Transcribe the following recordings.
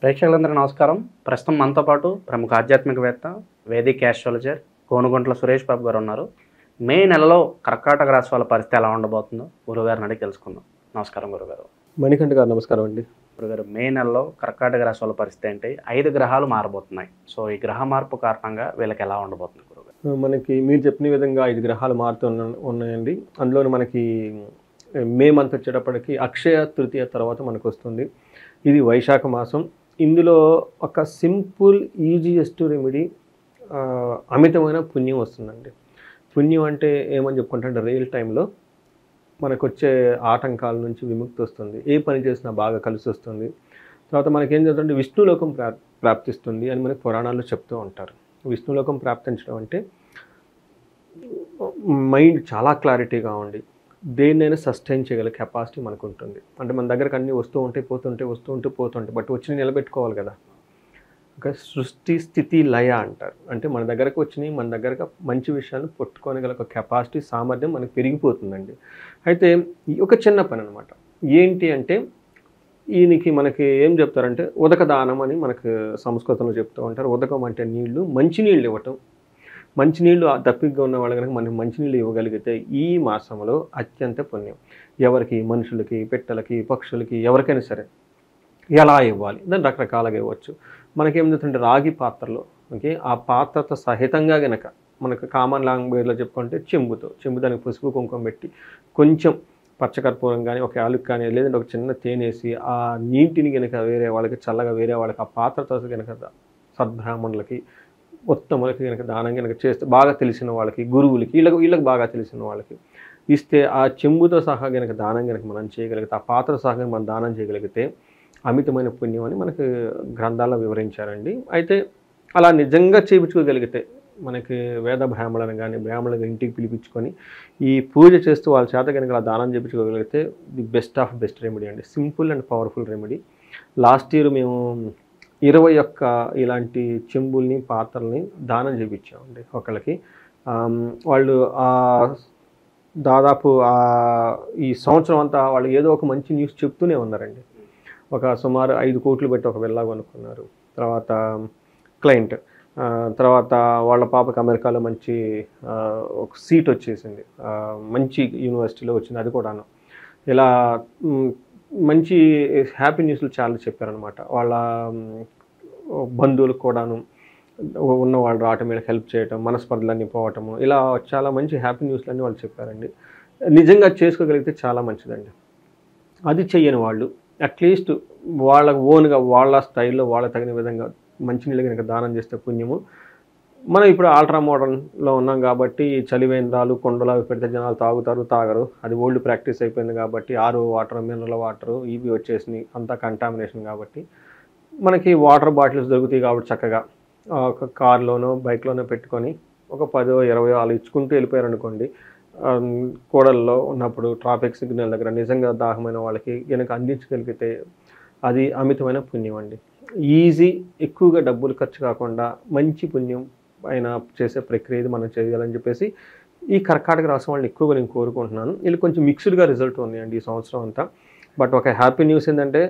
ప్రేక్షకులందరికీ నమస్కారం. ప్రస్తుతం మనతో పాటు ప్రముఖ ఆధ్యాత్మికవేత్త, వేదిక్ యాస్ట్రాలజర్ కోనుగుంట్ల సురేష్ బాబు గారు ఉన్నారు. మే నెలలో కర్కాటక రాశి వాళ్ళ పరిస్థితి ఎలా ఉండబోతుందో గురుగారిని అడిగి తెలుసుకుందాం. నమస్కారం గురుగారు. మణికంఠ గారు నమస్కారం అండి. గురుగారు, మే నెలలో కర్కాటక రాశి వాళ్ళ పరిస్థితి ఏంటి? 5 గ్రహాలు మారబోతున్నాయి. సో ఈ గ్రహ మార్పు కారణంగా వీళ్ళకి ఎలా ఉండబోతుంది గురుగారు? మనకి మీరు చెప్పిన విధంగా 5 గ్రహాలు ఉన్నాయండి. అందులో మనకి మే మంత్ వచ్చేటప్పటికి అక్షయ తృతీయ తర్వాత మనకు వస్తుంది. ఇది వైశాఖ మాసం. ఇందులో ఒక సింపుల్ ఈజియెస్ట్ రెమెడీ, అమితమైన పుణ్యం వస్తుందండి. పుణ్యం అంటే ఏమని చెప్పుకుంటే రియల్ టైంలో మనకు వచ్చే ఆటంకాల నుంచి విముక్తి వస్తుంది. ఏ పని చేసినా బాగా కలిసి వస్తుంది. తర్వాత మనకేం జరుగుతుంటే విష్ణులోకం ప్రాప్తిస్తుంది అని మనకి పురాణాల్లో చెప్తూ ఉంటారు. విష్ణులోకం ప్రాప్తించడం అంటే మైండ్ చాలా క్లారిటీగా ఉండి దేన్నైనా సస్టైన్ చేయగల కెపాసిటీ మనకు ఉంటుంది. అంటే మన దగ్గరకు అన్నీ వస్తూ ఉంటాయి, పోతుంటే బట్ వచ్చి నిలబెట్టుకోవాలి కదా. ఒక సృష్టి స్థితి లయ అంటారు. అంటే మన దగ్గరకు వచ్చినాయి, మన దగ్గరకు మంచి విషయాలను పట్టుకోగల ఒక కెపాసిటీ, సామర్థ్యం మనకు పెరిగిపోతుందండి. అయితే ఒక చిన్న పని అనమాట. ఏంటి అంటే ఈయనకి మనకి ఏం చెప్తారంటే ఉదక దానం అని మనకు సంస్కృతంలో చెప్తూ ఉంటారు. ఉదకం అంటే నీళ్లు, మంచినీళ్ళు ఇవ్వటం. మంచినీళ్ళు దప్పికగా ఉన్న వాళ్ళు కనుక మనం మంచినీళ్ళు ఇవ్వగలిగితే ఈ మాసంలో అత్యంత పుణ్యం. ఎవరికి, మనుషులకి, పెట్టలకి, పక్షులకి, ఎవరికైనా సరే ఎలా ఇవ్వాలి, దాన్ని రకరకాలుగా ఇవ్వచ్చు. మనకేమిటంటే రాగి పాత్రలో, ఓకే, ఆ పాత్రతో సహితంగా గనక మనకు కామన్ లాంగ్వేజ్లో చెప్పుకుంటే చెంబు దానికి పసుపు కుంకుమ పెట్టి కొంచెం పచ్చకర్పూరం కానీ ఒక యాలుక్ కానీ లేదంటే ఒక చిన్న తేనేసి ఆ నీటిని కనుక వేరే వాళ్ళకి చల్లగా వేరే వాళ్ళకి ఆ పాత్రతో కనుక సద్బ్రాహ్మణులకి ఉత్తములకి కనుక దానం కనుక చేస్తే, బాగా తెలిసిన వాళ్ళకి, గురువులకి, వీళ్ళకి బాగా తెలిసిన వాళ్ళకి ఇస్తే, ఆ చెంబుతో సహా కనుక దానం కనుక మనం చేయగలిగితే, ఆ పాత్ర సహా మనం దానం చేయగలిగితే అమితమైన పుణ్యం అని మనకు గ్రంథాల్లో వివరించారండి. అయితే అలా నిజంగా చేయించుకోగలిగితే మనకి వేద బ్రాహ్మణులను కానీ బ్రాహ్మణులను ఇంటికి పిలిపించుకొని ఈ పూజ చేస్తూ వాళ్ళ చేత కనుక అలా దానం చేయించుకోగలిగితే the best of best remedy అండి. Simple and powerful remedy. Last year మేము 21 ఇలాంటి చెంబుల్ని, పాత్రల్ని దానం చేయించామండి ఒకళ్ళకి. వాళ్ళు దాదాపు ఈ సంవత్సరం అంతా వాళ్ళు ఏదో ఒక మంచి న్యూస్ చెప్తూనే ఉన్నారండి. ఒక సుమారు 5 కోట్లు పెట్టి ఒక విల్లా కొనుక్కున్నారు. తర్వాత క్లయింట్, తర్వాత వాళ్ళ పాపకి అమెరికాలో మంచి ఒక సీట్ వచ్చేసింది, మంచి యూనివర్సిటీలో వచ్చింది, అది కూడాను. ఇలా మంచి హ్యాపీ న్యూస్లు చాలా చెప్పారనమాట. వాళ్ళ బంధువులకు కూడాను ఉన్నవాళ్ళు రావటం, వీళ్ళకి హెల్ప్ చేయటం, మనస్పర్ధలన్నీ పోవటము, ఇలా చాలా మంచి హ్యాపీ న్యూస్లన్నీ వాళ్ళు చెప్పారండి. నిజంగా చేసుకోగలిగితే చాలా మంచిదండి. అది చెయ్యని వాళ్ళు అట్లీస్ట్ వాళ్ళ ఓన్గా వాళ్ళ స్టైల్లో వాళ్ళ తగిన విధంగా మంచినీళ్ళు కనుక దానం చేస్తే పుణ్యము. మనం ఇప్పుడు అల్ట్రా మోడర్న్లో ఉన్నాం కాబట్టి చలివేంద్రాలు, కొండలు అవి పెడితే జనాలు తాగరు. అది ఓల్డ్ ప్రాక్టీస్ అయిపోయింది కాబట్టి ఆర్ఓ వాటర్, మినరల్ వాటర్ ఇవి వచ్చేసినాయి, అంతా కంటామినేషన్. కాబట్టి మనకి వాటర్ బాటిల్స్ దొరుకుతాయి కాబట్టి చక్కగా ఒక కార్లోనో బైక్లోనో పెట్టుకొని ఒక 10, 20 అలా ఇచ్చుకుంటూ వెళ్ళిపోయారు అనుకోండి. కోడల్లో ఉన్నప్పుడు ట్రాఫిక్ సిగ్నల్ దగ్గర నిజంగా దాహమైన వాళ్ళకి కనుక అందించగలిగితే అది అమితమైన పుణ్యం అండి. ఈజీ, ఎక్కువగా డబ్బులు ఖర్చు కాకుండా మంచి పుణ్యం అయినా చేసే ప్రక్రియ ఇది మనం చేయాలని చెప్పేసి ఈ కర్కాటక రాశి వాళ్ళని ఎక్కువగా నేను కోరుకుంటున్నాను. వీళ్ళు కొంచెం మిక్స్డ్గా రిజల్ట్ ఉన్నాయండి ఈ సంవత్సరం అంతా. బట్ ఒక హ్యాపీ న్యూస్ ఏంటంటే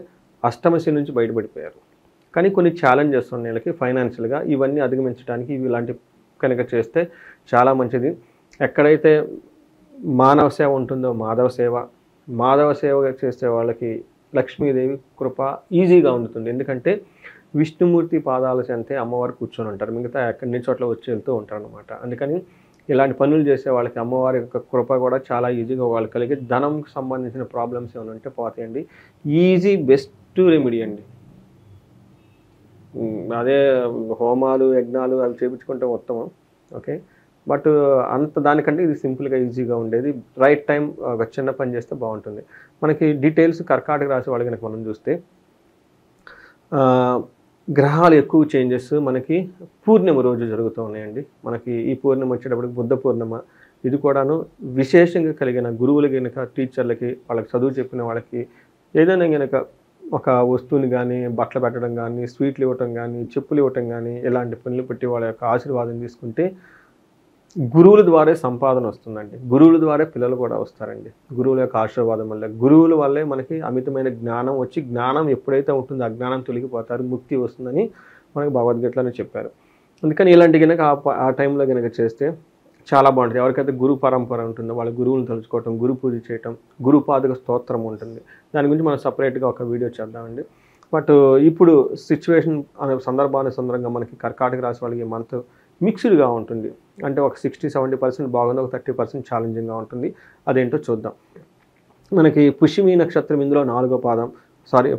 అష్టమశి నుంచి బయటపడిపోయారు. కానీ కొన్ని ఛాలెంజెస్ ఉన్నాయి వీళ్ళకి ఫైనాన్షియల్గా. ఇవన్నీ అధిగమించడానికి ఇలాంటి కనుక చేస్తే చాలా మంచిది. ఎక్కడైతే మానవ సేవ ఉంటుందో మాధవ సేవ చేసే వాళ్ళకి లక్ష్మీదేవి కృప ఈజీగా అందుతుంది. ఎందుకంటే విష్ణుమూర్తి పాదాల చెంతే అమ్మవారు కూర్చొని ఉంటారు, మిగతా ఎక్కడి చోట్ల వచ్చి వెళ్తూ ఉంటారు అనమాట. అందుకని ఇలాంటి పనులు చేసే వాళ్ళకి అమ్మవారి యొక్క కృప కూడా చాలా ఈజీగా వాళ్ళు కలిగి ధనంకి సంబంధించిన ప్రాబ్లమ్స్ ఏమైనా ఉంటే పోతాయండి. ఈజీ బెస్ట్ రెమెడీ అండి. అదే హోమాలు, యజ్ఞాలు అవి చేయించుకుంటే ఉత్తమం, ఓకే. బట్ అంత దానికంటే ఇది సింపుల్గా ఈజీగా ఉండేది. రైట్ టైం ఒక చిన్న పని చేస్తే బాగుంటుంది. మనకి డీటెయిల్స్ కర్కాటక రాశి వాళ్ళకి కనుక మనం చూస్తే గ్రహాలు ఎక్కువ చేంజెస్ మనకి పూర్ణిమ రోజు జరుగుతూ ఉన్నాయండి. మనకి ఈ పూర్ణిమ వచ్చేటప్పటికి బుద్ధ పూర్ణిమ. ఇది కూడాను విశేషంగా కలిగిన గురువులకి కనుక, టీచర్లకి, వాళ్ళకి చదువు చెప్పిన వాళ్ళకి ఏదైనా కనుక ఒక వస్తువుని కానీ, బట్టలు పెట్టడం కానీ, స్వీట్లు ఇవ్వటం కానీ, చెప్పులు ఇవ్వటం కానీ, ఇలాంటి పనులు పెట్టి వాళ్ళ యొక్క ఆశీర్వాదం తీసుకుంటే గురువుల ద్వారా సంపాదన వస్తుందండి. గురువుల ద్వారా పిల్లలు కూడా వస్తారండి. గురువుల యొక్క ఆశీర్వాదం వల్ల, గురువుల వల్లే మనకి అమితమైన జ్ఞానం వచ్చి, జ్ఞానం ఎప్పుడైతే ఉంటుందో అజ్ఞానం తొలగిపోతారు, ముక్తి వస్తుందని మనకి భగవద్గీతలోనే చెప్పారు. అందుకని ఇలాంటి కనుక ఆ టైంలో కనుక చేస్తే చాలా బాగుంటుంది. ఎవరికైతే గురు పరంపర ఉంటుందో వాళ్ళ గురువులను తలుచుకోవటం, గురు పూజ చేయటం, గురుపాదుక స్తోత్రం ఉంటుంది. దాని గురించి మనం సపరేట్గా ఒక వీడియో చేద్దామండి. బట్ ఇప్పుడు సిచ్యువేషన్ అనే సందర్భంగా మనకి కర్కాటక రాశి వాళ్ళకి మంత్ మిక్స్డ్గా ఉంటుంది. అంటే ఒక 60-70% బాగుంది, ఒక 30% ఛాలెంజింగ్గా ఉంటుంది. అదేంటో చూద్దాం. మనకి పుష్యమి నక్షత్రం ఇందులో 4వ పాదం,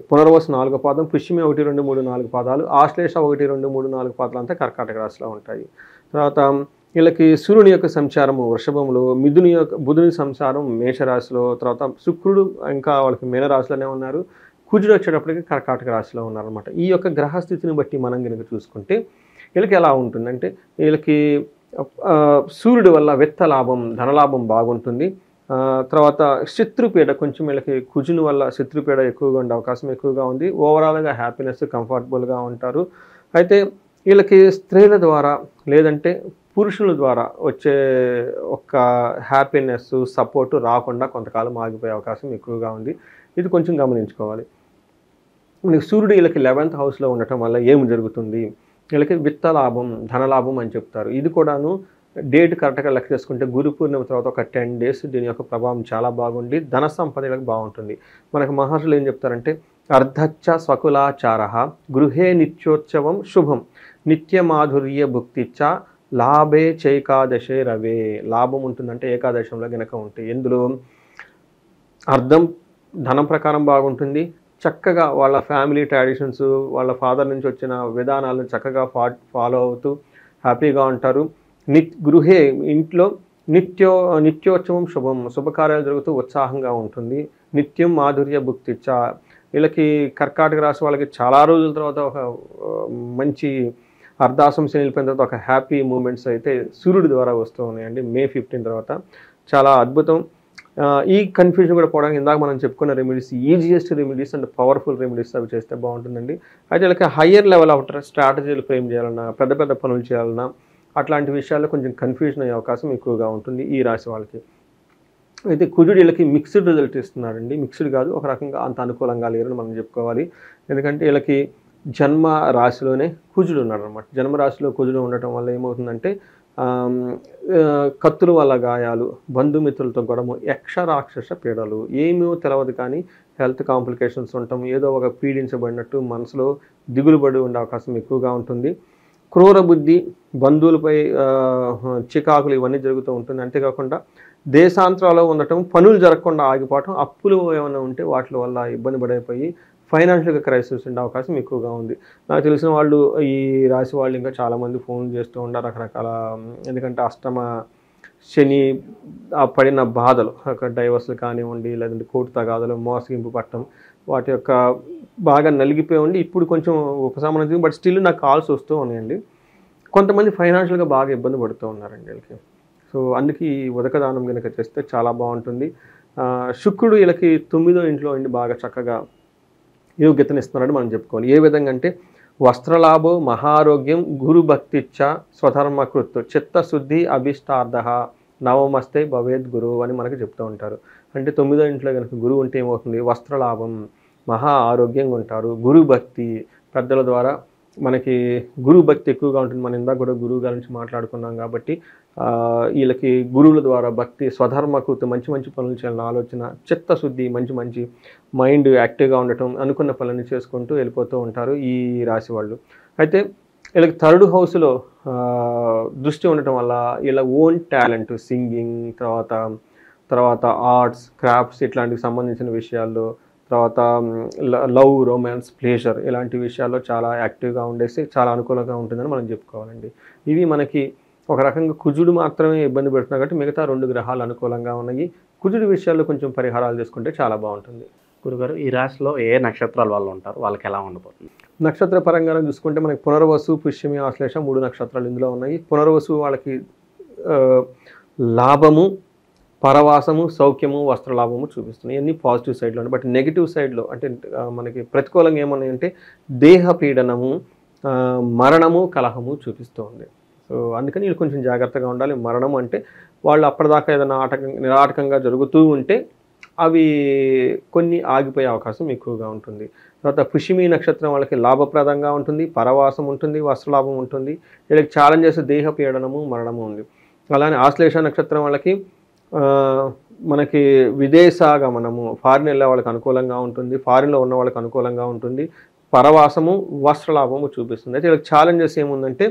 పునర్వసు 4వ పాదం, పుష్యమి 1, 2, 3, 4 పాదాలు, ఆశ్లేష 1, 2, 3, 4 పాదాలు అంతా కర్కాటక రాశిలో ఉంటాయి. తర్వాత వీళ్ళకి సూర్యుని యొక్క సంచారము వృషభంలో, బుధుని సంచారం మేషరాశిలో, తర్వాత శుక్రుడు ఇంకా వాళ్ళకి మీనరాశిలోనే ఉన్నారు, కుజుడు వచ్చేటప్పటికి కర్కాటక రాశిలో ఉన్నారనమాట. ఈ యొక్క గ్రహస్థితిని బట్టి మనం కనుక చూసుకుంటే వీళ్ళకి ఎలా ఉంటుందంటే, వీళ్ళకి సూర్యుడి వల్ల విత్త లాభం, ధనలాభం బాగుంటుంది. తర్వాత శత్రుపీడ కొంచెం వీళ్ళకి కుజుని వల్ల శత్రుపీడ ఎక్కువగా ఉండే అవకాశం ఎక్కువగా ఉంది. ఓవరాల్గా హ్యాపీనెస్, కంఫర్టబుల్గా ఉంటారు. అయితే వీళ్ళకి స్త్రీల ద్వారా లేదంటే పురుషుల ద్వారా వచ్చే ఒక హ్యాపీనెస్, సపోర్టు రాకుండా కొంతకాలం ఆగిపోయే అవకాశం ఎక్కువగా ఉంది. ఇది కొంచెం గమనించుకోవాలి. మనకి సూర్యుడు వీళ్ళకి 11th హౌస్లో ఉండటం వల్ల ఏమి జరుగుతుంది, వీళ్ళకి విత్త లాభం, ధనలాభం అని చెప్తారు. ఇది కూడాను డేట్ కరెక్ట్గా లెక్క చేసుకుంటే గురు పూర్ణిమ తర్వాత ఒక 10 days దీని యొక్క ప్రభావం చాలా బాగుండి ధన సంపదలకు బాగుంటుంది. మనకు మహర్షులు ఏం చెప్తారంటే, అర్ధచ్చ స్వకులాచార గృహే నిత్యోత్సవం శుభం నిత్యమాధుర్య భుక్తిచ్చ లాభే చైకాదశే రవే. లాభం ఉంటుందంటే ఏకాదశంలో గనక ఉంటాయి. ఎందులో అర్థం ధనం ప్రకారం బాగుంటుంది, చక్కగా వాళ్ళ ఫ్యామిలీ ట్రెడిషన్స్, వాళ్ళ ఫాదర్ నుంచి వచ్చిన విధానాలను చక్కగా ఫాలో అవుతూ హ్యాపీగా ఉంటారు. గృహే ఇంట్లో నిత్యోత్సవం శుభం, శుభకార్యాలు జరుగుతూ ఉత్సాహంగా ఉంటుంది. నిత్యం మాధుర్య భుక్తిచ్చ. వీళ్ళకి కర్కాటక రాశి వాళ్ళకి చాలా రోజుల తర్వాత ఒక మంచి అర్ధాసం శని వెళ్ళిపోయిన తర్వాత ఒక హ్యాపీ మూమెంట్స్ అయితే సూర్యుడి ద్వారా వస్తూ ఉన్నాయండి. May 15 తర్వాత చాలా అద్భుతం. ఈ కన్ఫ్యూజన్ కూడా పోవడానికి ఇందాక మనం చెప్పుకున్న remedies, easiest remedies and powerful remedies అవి చేస్తే బాగుంటుందండి. అయితే వీళ్ళకి హయ్యర్ లెవెల్ ఆఫ్ స్ట్రాటజీలు ఫ్రేమ్ చేయాలన్నా, పెద్ద పెద్ద పనులు చేయాలన్నా అట్లాంటి విషయాల్లో కొంచెం కన్ఫ్యూజన్ అయ్యే అవకాశం ఎక్కువగా ఉంటుంది ఈ రాశి వాళ్ళకి. అయితే కుజుడు వీళ్ళకి మిక్స్డ్ రిజల్ట్ ఇస్తున్నారండి. మిక్స్డ్ కాదు, ఒక రకంగా అంత అనుకూలంగా లేరని మనం చెప్పుకోవాలి. ఎందుకంటే వీళ్ళకి జన్మ రాశిలోనే కుజుడు ఉన్నాడు అనమాట. జన్మరాశిలో కుజుడు ఉండటం వల్ల ఏమవుతుందంటే కత్తుల వల్ల గాయాలు, బంధుమిత్రులతో గొడవ, యక్షరాక్షస పీడలు, ఏమీ తెలియదు కానీ హెల్త్ కాంప్లికేషన్స్ ఉండటం, ఏదో ఒక పీడించబడినట్టు మనసులో దిగులు పడి ఉండే అవకాశం ఎక్కువగా ఉంటుంది. క్రూర బుద్ధి, బంధువులపై చికాకులు ఇవన్నీ జరుగుతూ ఉంటుంది. అంతేకాకుండా దేశాంతరాల్లో ఉండటం, పనులు జరగకుండా ఆగిపోవటం, అప్పులు ఏమైనా ఉంటే వాటి వల్ల ఇబ్బంది పడైపోయి ఫైనాన్షియల్గా క్రైసిస్ ఉండే అవకాశం ఎక్కువగా ఉంది. నాకు తెలిసిన వాళ్ళు ఈ రాశి వాళ్ళు ఇంకా చాలామంది ఫోన్ చేస్తూ ఉంటారు రకరకాల, ఎందుకంటే అష్టమ శని పడిన బాధలు, అక్కడ డైవర్స్లు కానివ్వండి, లేదంటే కోర్టు తగాదాలు, మోసగింపు పట్టడం, వాటి యొక్క బాగా నలిగిపోయి ఉండి ఇప్పుడు కొంచెం ఉపశమనం, బట్ స్టిల్ నాకు కాల్స్ వస్తూ ఉన్నాయండి. కొంతమంది ఫైనాన్షియల్గా బాగా ఇబ్బంది పడుతూ ఉన్నారండి వీళ్ళకి. సో అందుకే ఈ ఉదకదానం కనుక చేస్తే చాలా బాగుంటుంది. శుక్రుడు వీళ్ళకి 9వ ఇంట్లో ఉండి బాగా చక్కగా యోగ్యతనిస్తున్నారని మనం చెప్పుకోవాలి. ఏ విధంగా అంటే వస్త్రలాభో మహారోగ్యం గురు భక్తిచ్చ స్వధర్మకృత్ చిత్తశుద్ధి అభిష్టార్థ నవమస్తే భవేద్ గురువు అని మనకు చెప్తూ ఉంటారు. అంటే 9వ ఇంట్లో కనుక గురువు ఉంటే ఏమవుతుంది, వస్త్రలాభం, మహా ఆరోగ్యంగా ఉంటారు. గురు భక్తి, పెద్దల ద్వారా మనకి గురు భక్తి ఎక్కువగా ఉంటుంది. మనం ఇందాక కూడా గురువు గారి నుంచి మాట్లాడుకున్నాం కాబట్టి వీళ్ళకి గురువుల ద్వారా భక్తి, స్వధర్మకృతి, మంచి మంచి పనులు చేయాలని ఆలోచన, చిత్తశుద్ధి, మంచి మైండ్ యాక్టివ్గా ఉండటం, అనుకున్న పనులన్నీ చేసుకుంటూ వెళ్ళిపోతూ ఉంటారు ఈ రాశి వాళ్ళు. అయితే వీళ్ళకి 3rd హౌస్లో దృష్టి ఉండటం వల్ల వీళ్ళ ఓన్ టాలెంట్, సింగింగ్, తర్వాత ఆర్ట్స్, క్రాఫ్ట్స్ ఇట్లాంటికి సంబంధించిన విషయాల్లో, తర్వాత లవ్, రొమాన్స్, ప్లేజర్ ఇలాంటి విషయాల్లో చాలా యాక్టివ్గా ఉండేసి చాలా అనుకూలంగా ఉంటుందని మనం చెప్పుకోవాలండి. ఇవి మనకి ఒక రకంగా కుజుడు మాత్రమే ఇబ్బంది పెడుతున్నారు కాబట్టి మిగతా 2 గ్రహాలు అనుకూలంగా ఉన్నాయి. కుజుడి విషయాల్లో కొంచెం పరిహారాలు చేసుకుంటే చాలా బాగుంటుంది. గురుగారు, ఈ రాశిలో ఏ నక్షత్రాల వాళ్ళు ఉంటారు, వాళ్ళకి ఎలా ఉండబోతుంది? నక్షత్ర పరంగా చూసుకుంటే మనకి పునర్వసు, పుష్యమి, ఆశ్లేష 3 నక్షత్రాలు ఇందులో ఉన్నాయి. పునర్వసు వాళ్ళకి లాభము, పరవాసము, సౌఖ్యము, వస్త్రలాభము చూపిస్తున్నాయి. ఇవన్నీ పాజిటివ్ సైడ్లో ఉన్నాయి. బట్ నెగిటివ్ సైడ్లో అంటే మనకి ప్రతికూలంగా ఏమన్నాయంటే దేహ పీడనము, మరణము, కలహము చూపిస్తూ ఉంది. సో అందుకని వీళ్ళు కొంచెం జాగ్రత్తగా ఉండాలి. మరణం అంటే వాళ్ళు అప్పటిదాకా ఏదైనా నిరాటకంగా జరుగుతూ ఉంటే అవి కొన్ని ఆగిపోయే అవకాశం ఎక్కువగా ఉంటుంది. తర్వాత పుష్యమి నక్షత్రం వాళ్ళకి లాభప్రదంగా ఉంటుంది, పరవాసం ఉంటుంది, వస్త్రలాభం ఉంటుంది. వీళ్ళకి ఛాలెంజెస్ దేహ పీడనము, మరణము ఉంది. అలానే ఆశ్లేష నక్షత్రం వాళ్ళకి మనకి విదేశాగమనము, ఫారిన్ వెళ్ళే వాళ్ళకి అనుకూలంగా ఉంటుంది, ఫారిన్లో ఉన్న వాళ్ళకి అనుకూలంగా ఉంటుంది, పరవాసము, వస్త్రలాభము చూపిస్తుంది. అయితే వీళ్ళకి ఛాలెంజెస్ ఏముందంటే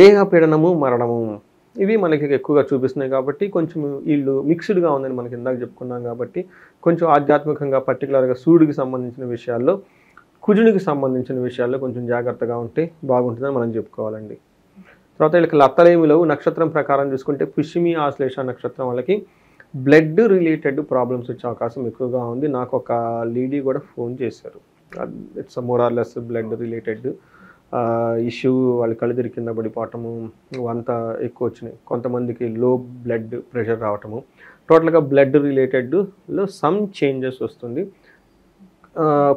దేహ పీడనము, మరణము ఇవి మనకి ఎక్కువగా చూపిస్తున్నాయి. కాబట్టి కొంచెం వీళ్ళు మిక్స్డ్గా ఉందని మనకి ఇందాక చెప్పుకున్నాం. కాబట్టి కొంచెం ఆధ్యాత్మికంగా పర్టికులర్గా సూర్యుడికి సంబంధించిన విషయాల్లో, కుజునికి సంబంధించిన విషయాల్లో కొంచెం జాగ్రత్తగా ఉంటే బాగుంటుందని మనం చెప్పుకోవాలండి. తర్వాత వీళ్ళకి లత్తలేమిలో నక్షత్రం ప్రకారం చూసుకుంటే పుష్యమి ఆశ్లేష నక్షత్రం వాళ్ళకి బ్లడ్ రిలేటెడ్ ప్రాబ్లమ్స్ వచ్చే అవకాశం ఎక్కువగా ఉంది. నాకు ఒక లేడీ కూడా ఫోన్ చేశారు. It's more or less blood related issue. వాళ్ళ కళ్ళు తిరిగి కింద పడిపోవటము, అంతా ఎక్కువ వచ్చినాయి. కొంతమందికి లో బ్లడ్ ప్రెషర్ రావటము, టోటల్గా బ్లడ్ రిలేటెడ్లో సమ్ చేంజెస్ వస్తుంది.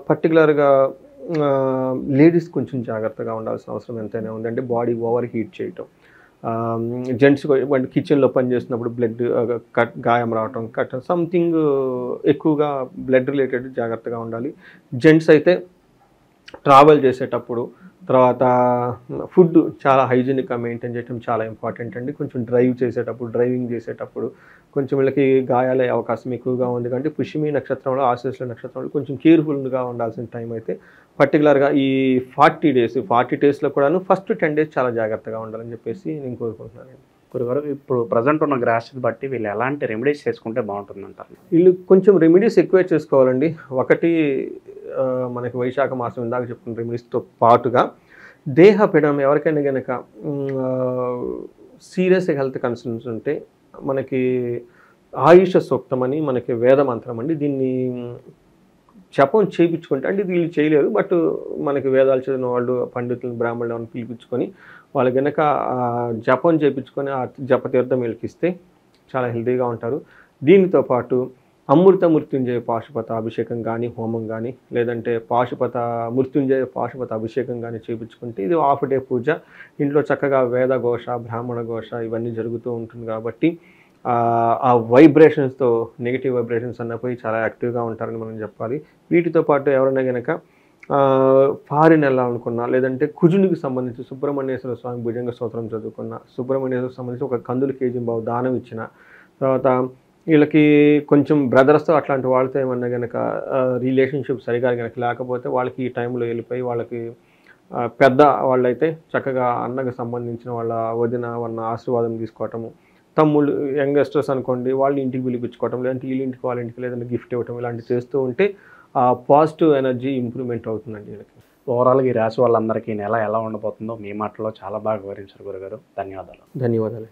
పర్టికులర్గా లేడీస్ కొంచెం జాగ్రత్తగా ఉండాల్సిన అవసరం ఎంతైనా ఉంది. అంటే బాడీ ఓవర్ హీట్ చేయటం, జెంట్స్ కిచెన్లో పనిచేస్తున్నప్పుడు బ్లడ్ గాయం రావటం, సంథింగ్ ఎక్కువగా బ్లడ్ రిలేటెడ్ జాగ్రత్తగా ఉండాలి. జెంట్స్ అయితే ట్రావెల్ చేసేటప్పుడు, తర్వాత ఫుడ్ చాలా హైజీనిక్గా మెయింటైన్ చేయడం చాలా ఇంపార్టెంట్ అండి. కొంచెం డ్రైవింగ్ చేసేటప్పుడు కొంచెం వీళ్ళకి గాయాలయ్యే అవకాశం ఎక్కువగా ఉంది. కాబట్టి పుష్యమి నక్షత్రంలో, ఆశ్లేష నక్షత్రంలో కొంచెం కేర్ఫుల్గా ఉండాల్సిన టైం అయితే పర్టికులర్గా ఈ 40 డేస్లో కూడాను ఫస్ట్ 10 days చాలా జాగ్రత్తగా ఉండాలని చెప్పేసి నేను కోరుకుంటున్నానండి. గురుగారు, ఇప్పుడు ప్రజెంట్ ఉన్న గ్రాస్ని బట్టి వీళ్ళు ఎలాంటి రెమెడీస్ చేసుకుంటే బాగుంటుందంటారు? వీళ్ళు కొంచెం రెమెడీస్ ఎక్కువే చేసుకోవాలండి. ఒకటి మనకి వైశాఖ మాసం ఇందాక చెప్పుకున్న రెమెడీస్తో పాటుగా దేహ పీడనం ఎవరికైనా కనుక సీరియస్ హెల్త్ కన్సర్న్స్ ఉంటే మనకి ఆయుష సూక్తం అని మనకి వేద మంత్రం అండి. దీన్ని జపం చేయించుకుంటే, అంటే వీళ్ళు చేయలేరు, బట్ మనకి వేదాలు చదివిన వాళ్ళు పండితులు, బ్రాహ్మణులను పిలిపించుకొని వాళ్ళు కనుక జపం చేయించుకొని ఆ జపతీర్థం వీళ్ళకిస్తే చాలా హెల్తీగా ఉంటారు. దీనితో పాటు అమృత మృత్యుంజయ పాశుపత అభిషేకం కానీ, హోమం కానీ, లేదంటే మృత్యుంజయ పాశుపత అభిషేకం కానీ చేయించుకుంటే ఇది హాఫ్ డే పూజ. ఇంట్లో చక్కగా వేద ఘోష, బ్రాహ్మణ ఘోష ఇవన్నీ జరుగుతూ ఉంటుంది. కాబట్టి ఆ వైబ్రేషన్స్తో, నెగిటివ్ వైబ్రేషన్స్ అన్నపోయి చాలా యాక్టివ్గా ఉంటారని మనం చెప్పాలి. వీటితో పాటు ఎవరైనా కనుక ఫారిన్ వెళ్ళాలనుకున్నా, లేదంటే కుజునికి సంబంధించి సుబ్రహ్మణ్యేశ్వర స్వామి భుజంగ స్తోత్రం చదువుకున్న, సుబ్రహ్మణ్యేశ్వర సంబంధించి ఒక కందులు కేజీ బావు దానం ఇచ్చిన, తర్వాత వీళ్ళకి కొంచెం బ్రదర్స్తో అట్లాంటి వాళ్ళతో ఏమన్నా కనుక రిలేషన్షిప్ సరిగా కనుక లేకపోతే వాళ్ళకి ఈ టైంలో వెళ్ళిపోయి వాళ్ళకి పెద్ద వాళ్ళైతే చక్కగా అన్నకు సంబంధించిన వాళ్ళ వదిన వాళ్ళ ఆశీర్వాదం తీసుకోవటము, తమ్ముళ్ళు యంగస్టర్స్ అనుకోండి వాళ్ళు ఇంటికి పిలిపించుకోవటం, లేదంటే వీళ్ళ ఇంటికి వాళ్ళ ఇంటికి లేదంటే గిఫ్ట్ ఇవ్వటం, ఇలాంటివి చేస్తూ ఉంటే ఆ పాజిటివ్ ఎనర్జీ ఇంప్రూవ్మెంట్ అవుతుందండి వీళ్ళకి. ఓవరాల్గా ఈ రాశి వాళ్ళందరికీ నెల ఎలా ఉండబోతుందో మీ మాటలో చాలా బాగా వివరించారు గురుగారు. ధన్యవాదాలు. ధన్యవాదాలు.